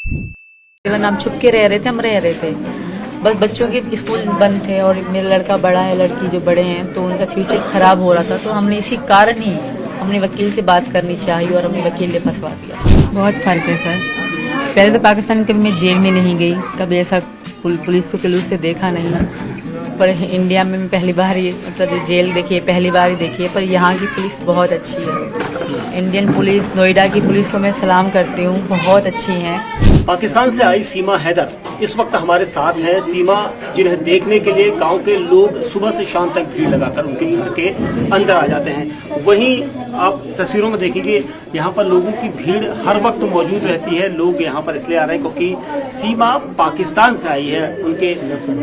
हम छुप के रह रहे थे, हम रह रहे थे। बस बच्चों के स्कूल बंद थे और मेरा लड़का बड़ा है, लड़की जो बड़े हैं, तो उनका फ्यूचर ख़राब हो रहा था। तो हमने इसी कारण ही हमने वकील से बात करनी चाहिए और हमने वकील ने फंसवा दिया। बहुत फ़र्क है सर। पहले तो पाकिस्तान कभी मैं जेल में नहीं गई, कभी ऐसा पुलिस को जुलूस से देखा नहीं। पर इंडिया में मैं पहली बार ये मतलब जेल देखी है, पहली बार ही देखी है। पर यहाँ की पुलिस बहुत अच्छी है। इंडियन पुलिस, नोएडा की पुलिस को मैं सलाम करती हूँ, बहुत अच्छी हैं। पाकिस्तान से आई सीमा हैदर इस वक्त हमारे साथ है। सीमा, जिन्हें देखने के लिए गांव के लोग सुबह से शाम तक भीड़ लगाकर उनके घर के अंदर आ जाते हैं। वहीं आप तस्वीरों में देखेंगे यहाँ पर लोगों की भीड़ हर वक्त मौजूद रहती है। लोग यहाँ पर इसलिए आ रहे हैं क्योंकि सीमा पाकिस्तान से आई है, उनके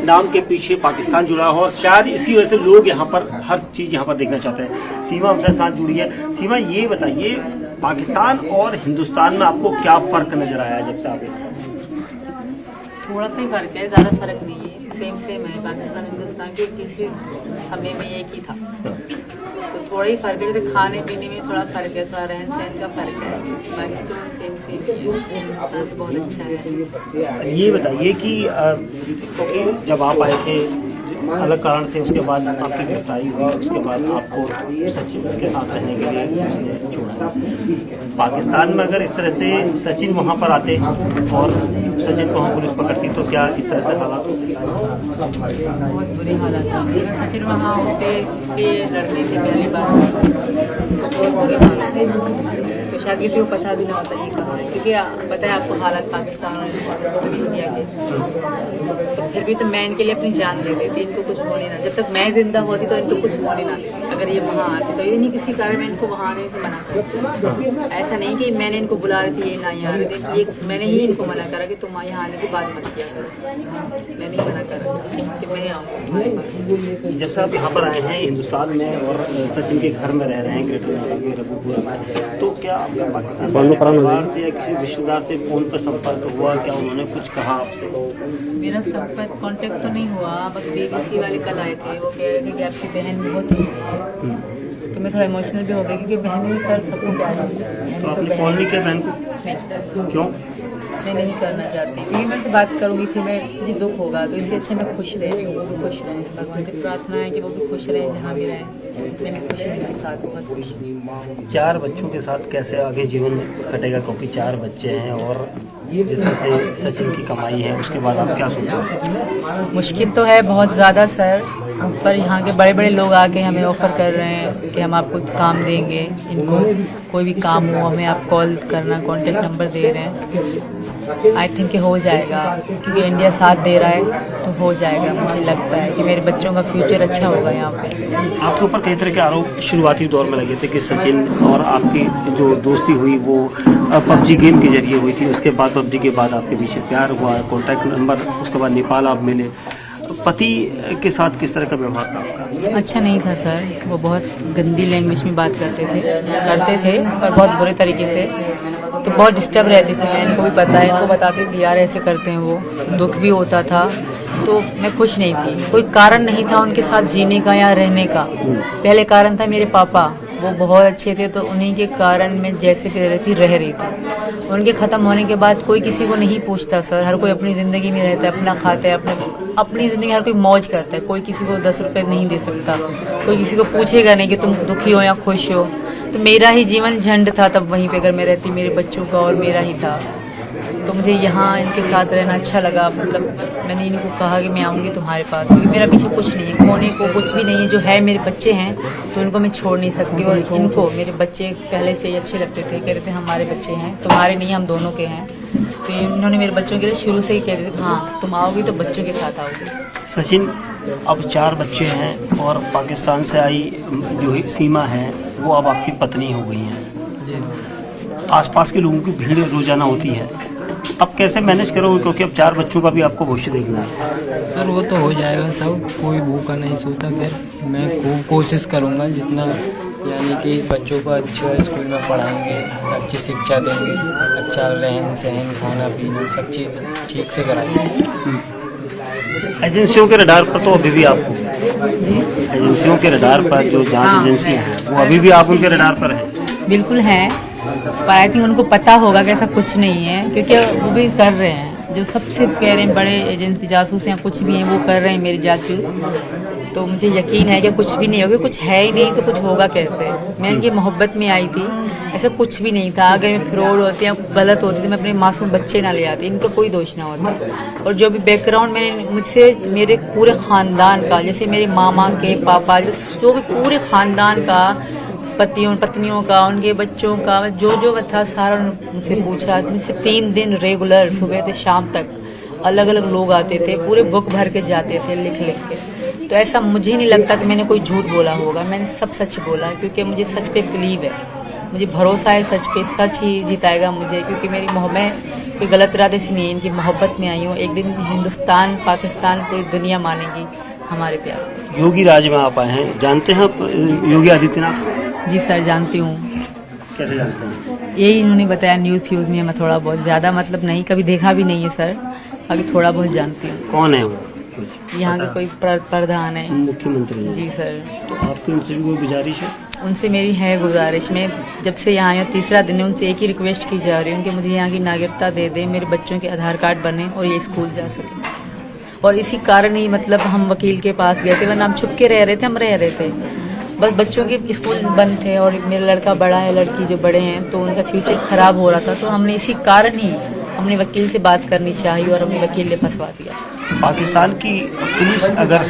नाम के पीछे पाकिस्तान जुड़ा हो और शायद इसी वजह से लोग यहाँ पर हर चीज़ यहाँ पर देखना चाहते हैं। सीमा हमसे साथ जुड़ी है। सीमा, ये बताइए, पाकिस्तान और हिंदुस्तान में आपको क्या फ़र्क नज़र आया जब से आप? थोड़ा सा ही फर्क है, ज़्यादा फर्क नहीं है, सेम है। पाकिस्तान हिंदुस्तान के किसी समय में एक ही था, तो थोड़ा ही फर्क है। जैसे खाने पीने में थोड़ा फर्क है, थोड़ा रहन सहन का फर्क है, बाकी तो सेम ही है। हिंदुस्तान बहुत अच्छा है। ये बताइए कि जब आप आए थे अलग कारण थे, उसके बाद आपकी गिरफ्तारी हुई, उसके बाद आपको सचिन के साथ रहने के लिए उसने छोड़ा। पाकिस्तान में अगर इस तरह से सचिन वहाँ पर आते और सचिन को वहाँ पुलिस पकड़ती तो क्या इस तरह से हालात होते? बहुत बुरी हालत है। अगर सचिन वहाँ होते लड़ने से पहली बार बहुत बुरी हालत है, तो शायद किसी को पता भी ना होता ये कहाँ है, क्योंकि पता है आपको हालत पाकिस्तान और इंडिया के। तो फिर भी तो मैं इनके लिए अपनी जान दे देती, इनको कुछ होने ना। जब तक मैं जिंदा होती तो इनको कुछ होने ना। अगर ये वहाँ आते तो ये नहीं किसी कारण मैं इनको वहाँ आने से मना करती। ऐसा नहीं कि मैंने इनको बुला रही थी, ये ना यहाँ आ रहे थे, ये मैंने ही इनको मना करा कि तुम यहाँ आने की बात मत किया करो। मैं नहीं मना करा कि मैं आऊँ। जब से आप यहाँ पर आए हैं हिंदुस्तान में और सचिन के घर में रह रहे हैं ग्रेटर नोएडा के रघुपुरा में, तो क्या आपका पाकिस्तान परिवार से या किसी रिश्तेदार से फ़ोन पर संपर्क हुआ? क्या उन्होंने कुछ कहा आपसे? मेरा संपर्क कांटेक्ट तो नहीं हुआ, बस BBC वाले कल आए थे। वो कह रहे थे कि आपकी बहन बहुत हो गई है। तो मैं थोड़ा इमोशनल भी हो गई, क्योंकि बहनें सर सबको प्यार होती है। तो आपने कॉल नहीं किया बहन को? नहीं। क्यों? मैं नहीं करना चाहती, क्योंकि मैं उनसे बात करूँगी फिर मैं मुझे दुख होगा। तो इससे अच्छे मैं खुश रह रही हूँ, वो भी खुश रहें। भगवान से प्रार्थना है कि वो भी खुश रहें, जहाँ भी रहें। मैं भी खुश हूँ उनके साथ, बहुत खुश हूँ। 4 बच्चों के साथ कैसे आगे जीवन कटेगा? क्योंकि 4 बच्चे हैं और जिस तरह से सचिन की कमाई है, उसके बाद आप क्या सोचो? मुश्किल तो है बहुत ज़्यादा सर, पर यहाँ के बड़े बड़े लोग आके हमें ऑफ़र कर रहे हैं कि हम आपको काम देंगे। इनको कोई भी काम हो हमें आप कॉल करना, कॉन्टेक्ट नंबर दे रहे हैं। आई थिंक कि हो जाएगा, क्योंकि इंडिया साथ दे रहा है तो हो जाएगा। मुझे लगता है कि मेरे बच्चों का फ्यूचर अच्छा होगा यहाँ पे। आपके ऊपर कई तरह के आरोप शुरुआती दौर में लगे थे कि सचिन और आपकी जो दोस्ती हुई वो PUBG गेम के जरिए हुई थी, उसके बाद PUBG के बाद आपके पीछे प्यार हुआ, कॉन्टैक्ट नंबर, उसके बाद नेपाल आप मिले। पति के साथ किस तरह का व्यवहार था आपका? अच्छा नहीं था सर, वो बहुत गंदी लैंग्वेज में बात करते थे और बहुत बुरे तरीके से। तो बहुत डिस्टर्ब रहती थी मैं, इनको भी पता है, इनको बताती थी यार ऐसे करते हैं वो। दुख भी होता था, तो मैं खुश नहीं थी। कोई कारण नहीं था उनके साथ जीने का या रहने का। पहले कारण था मेरे पापा, वो बहुत अच्छे थे, तो उन्हीं के कारण मैं जैसे भी रह रही थी। उनके ख़त्म होने के बाद कोई किसी को नहीं पूछता सर, हर कोई अपनी ज़िंदगी में रहता है, अपना खाता है, अपनी ज़िंदगी हर कोई मौज करता है। कोई किसी को 10 रुपये नहीं दे सकता, कोई किसी को पूछेगा नहीं कि तुम दुखी हो या खुश हो। तो मेरा ही जीवन झंड था तब वहीं पे, अगर मैं रहती मेरे बच्चों का और मेरा ही था। तो मुझे यहाँ इनके साथ रहना अच्छा लगा। मतलब मैंने इनको कहा कि मैं आऊँगी तुम्हारे पास, क्योंकि मेरा पीछे कुछ नहीं है, खोने को कुछ भी नहीं है। जो है मेरे बच्चे हैं, तो इनको मैं छोड़ नहीं सकती। और इनको मेरे बच्चे पहले से ही अच्छे लगते थे, कह रहे थे हमारे बच्चे हैं, तुम्हारे नहीं, हम दोनों के हैं। तो इन्होंने मेरे बच्चों के लिए शुरू से ही कह रहे थे हाँ तुम आओगी तो बच्चों के साथ आओगी। सचिन, अब 4 बच्चे हैं और पाकिस्तान से आई जो सीमा है वो अब आपकी पत्नी हो गई हैं। आसपास के लोगों की भीड़ रोजाना होती है, अब कैसे मैनेज करोगे? क्योंकि अब 4 बच्चों का भी आपको भविष्य देखना है। सर वो तो हो जाएगा सब, कोई भूखा नहीं सोता। फिर मैं खूब कोशिश करूँगा जितना, यानी कि बच्चों को अच्छा स्कूल में पढ़ाएंगे, अच्छी शिक्षा देंगे, अच्छा रहन सहन, खाना पीना सब चीज़ ठीक से कराएंगे। एजेंसियों के रडार पर तो अभी भी आपको, एजेंसियों के रडार पर जो जांच एजेंसी है वो अभी भी आप उनके रडार पर हैं? बिल्कुल हैं। पर आई थिंक उनको पता होगा कि ऐसा कुछ नहीं है, क्योंकि वो भी कर रहे हैं जो सबसे कह रहे हैं बड़े एजेंसी जासूस हैं कुछ भी हैं वो कर रहे हैं मेरी जासूस। तो मुझे यकीन है कि कुछ भी नहीं होगा, कुछ है ही नहीं तो कुछ होगा कैसे। मैं इनकी मोहब्बत में आई थी, ऐसा कुछ भी नहीं था। अगर मैं फ्रॉड होती या गलत होती तो मैं अपने मासूम बच्चे ना ले आती, इनका कोई दोष ना होता। और जो भी बैकग्राउंड मैंने मुझसे मेरे पूरे ख़ानदान का, जैसे मेरे मामा के पापा, जो भी पूरे ख़ानदान का, पत्नियों का, उनके बच्चों का, जो जो था सारा मुझसे पूछा। मुझसे 3 दिन रेगुलर सुबह से शाम तक अलग अलग लोग आते थे, पूरे बुक भर के जाते थे लिख के। तो ऐसा मुझे नहीं लगता कि मैंने कोई झूठ बोला होगा, मैंने सब सच बोला है, क्योंकि मुझे सच पे बिलीव है, मुझे भरोसा है सच पे, सच ही जिताएगा मुझे। क्योंकि मेरी मैं कोई गलत इरादे से नहीं, इनकी मोहब्बत में आई हूँ। एक दिन हिंदुस्तान, पाकिस्तान, पूरी दुनिया मानेगी हमारे प्यार। योगी राज में आप आए हैं, जानते हैं आप योगी आदित्यनाथ? जी सर, जानती हूँ। कैसे जानते हैं? यही इन्होंने बताया न्यूज़ फ्यूज़ में, मैं थोड़ा बहुत, ज़्यादा मतलब नहीं, कभी देखा भी नहीं है सर, बाकी थोड़ा बहुत जानती हूँ। कौन है वो? यहाँ के कोई प्रधान है। मुख्यमंत्री हैं। जी सर। तो आपकी उनसे भी कोई गुजारिश है? उनसे मेरी है गुजारिश, मैं जब से यहाँ आई हूँ 3रा दिन है, उनसे एक ही रिक्वेस्ट की जा रही हूँ कि मुझे यहाँ की नागरिकता दे दें, मेरे बच्चों के आधार कार्ड बने और ये स्कूल जा सकें। और इसी कारण ही मतलब हम वकील के पास गए थे, वरना हम छुप के रह रहे थे, हम रह रहे थे। बस बच्चों के स्कूल बंद थे और मेरा लड़का बड़ा है, लड़की जो बड़े हैं, तो उनका फ्यूचर ख़राब हो रहा था। तो हमने इसी कारण ही हमने वकील से बात करनी चाहिए और हमने वकील ने फंसवा दिया। पाकिस्तान की पुलिस अगर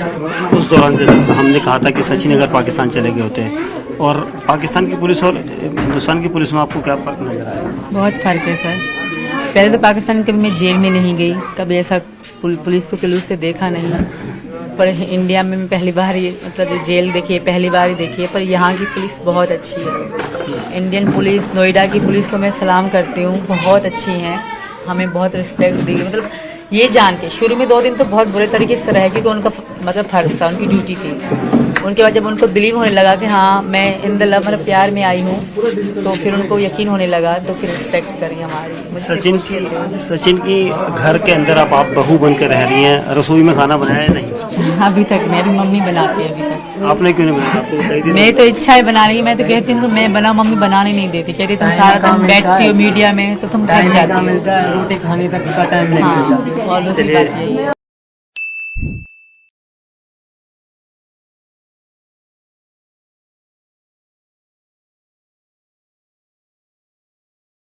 उस दौरान, जैसे हमने कहा था कि सचिन अगर पाकिस्तान चले गए होते हैं, और पाकिस्तान की पुलिस और हिंदुस्तान की पुलिस में आपको क्या फ़र्क नजर आया? बहुत फ़र्क है सर। पहले तो पाकिस्तान कभी मैं जेल में नहीं गई, कभी ऐसा पुलिस को क्लूज से देखा नहीं, पर इंडिया में मैं पहली बार ये मतलब जेल देखी है, पहली बार ही देखी है। पर यहाँ की पुलिस बहुत अच्छी है। इंडियन पुलिस, नोएडा की पुलिस को मैं सलाम करती हूँ, बहुत अच्छी हैं, हमें बहुत रिस्पेक्ट दी। मतलब ये जान के शुरू में 2 दिन तो बहुत बुरे तरीके से रहे, क्योंकि उनका मतलब फर्ज था, उनकी ड्यूटी थी। उनके बाद जब उनको बिलीव होने लगा कि हाँ मैं इन द लव मतलब प्यार में आई हूँ, तो फिर उनको यकीन होने लगा, तो फिर रिस्पेक्ट करी हमारी। सचिन की घर के अंदर आप बहू बन के रह रही हैं, रसोई में खाना बनाया है? नहीं, अभी तक नहीं, अभी मम्मी बनाती है अभी तक। आपने क्यों नहीं बनाया? आपको मेरी तो इच्छा है बनाने की, मैं तो कहती हूँ मैं बना, मम्मी बनाने नहीं देती, कहती तुम सारा दिन बैठती हो मीडिया में तो तुम थक जाती हो, रोटी खाने तक का टाइम नहीं हाँ, और दूसरी बात यही है।